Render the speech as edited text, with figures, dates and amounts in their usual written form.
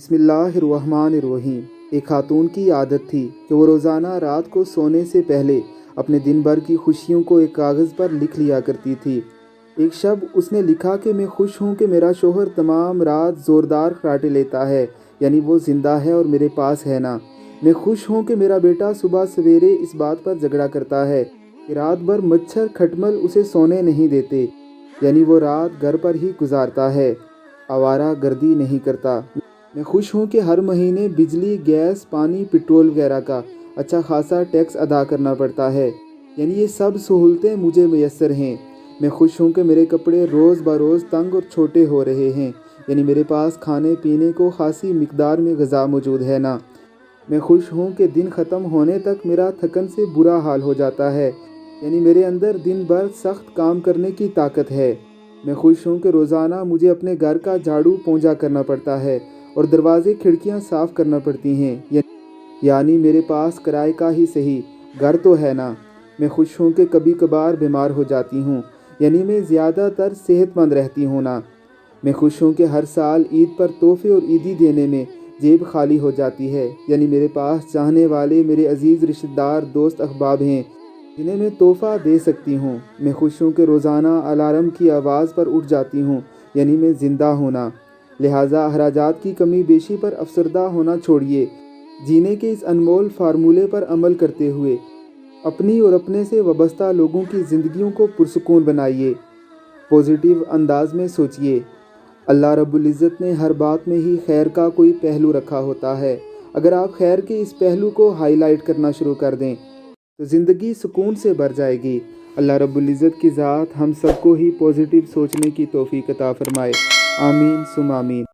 बिस्मिल्लाहिर्रहमानिर्रहीम। एक खातून की आदत थी कि वो रोज़ाना रात को सोने से पहले अपने दिन भर की खुशियों को एक कागज़ पर लिख लिया करती थी। एक शब उसने लिखा कि मैं खुश हूँ कि मेरा शोहर तमाम रात ज़ोरदार खर्राटे लेता है, यानी वो ज़िंदा है और मेरे पास है ना। मैं खुश हूँ कि मेरा बेटा सुबह सवेरे इस बात पर झगड़ा करता है कि रात भर मच्छर खटमल उसे सोने नहीं देते, यानी वो रात घर पर ही गुजारता है, आवारा गर्दी नहीं करता। मैं खुश हूँ कि हर महीने बिजली, गैस, पानी, पेट्रोल वगैरह का अच्छा खासा टैक्स अदा करना पड़ता है, यानी ये सब सहूलतें मुझे मैसर हैं। मैं खुश हूँ कि मेरे कपड़े रोज़ बरोज़ तंग और छोटे हो रहे हैं, यानी मेरे पास खाने पीने को खासी मिकदार में ग़िज़ा मौजूद है ना। मैं खुश हूँ कि दिन ख़त्म होने तक मेरा थकन से बुरा हाल हो जाता है, यानी मेरे अंदर दिन भर सख्त काम करने की ताकत है। मैं खुश हूँ कि रोज़ाना मुझे अपने घर का झाड़ू पोंछा करना पड़ता है और दरवाजे खिड़कियाँ साफ़ करना पड़ती हैं, यानी मेरे पास किराए का ही सही घर तो है ना। मैं खुश हूँ कि कभी कभार बीमार हो जाती हूँ, यानी मैं ज़्यादातर सेहतमंद रहती हूँ ना। मैं खुश हूँ कि हर साल ईद पर तोहफे और ईदी देने में जेब खाली हो जाती है, यानी मेरे पास चाहने वाले मेरे अजीज़ रिश्तेदार, दोस्त, अहबाब हैं जिन्हें मैं तोहफ़ा दे सकती हूँ। मैं खुश हूँ कि रोज़ाना अलार्म की आवाज़ पर उठ जाती हूँ, यानी मैं ज़िंदा होना। लिहाजा अखराजात की कमी बेशी पर अफसरदा होना छोड़िए, जीने के इस अनमोल फार्मूले पर अमल करते हुए अपनी और अपने से वाबस्ता लोगों की ज़िंदगियों को पुरसुकून बनाइए। पॉजिटिव अंदाज में सोचिए। अल्लाह रब्बुल इज़्ज़त ने हर बात में ही खैर का कोई पहलू रखा होता है। अगर आप खैर के इस पहलू को हाईलाइट करना शुरू कर दें तो ज़िंदगी सुकून से भर जाएगी। अल्लाह रब्बुल इज़्ज़त की ज़ात हम सबको ही पॉजिटिव सोचने की तौफीक अता फरमाए। आमीन सुम आमीन।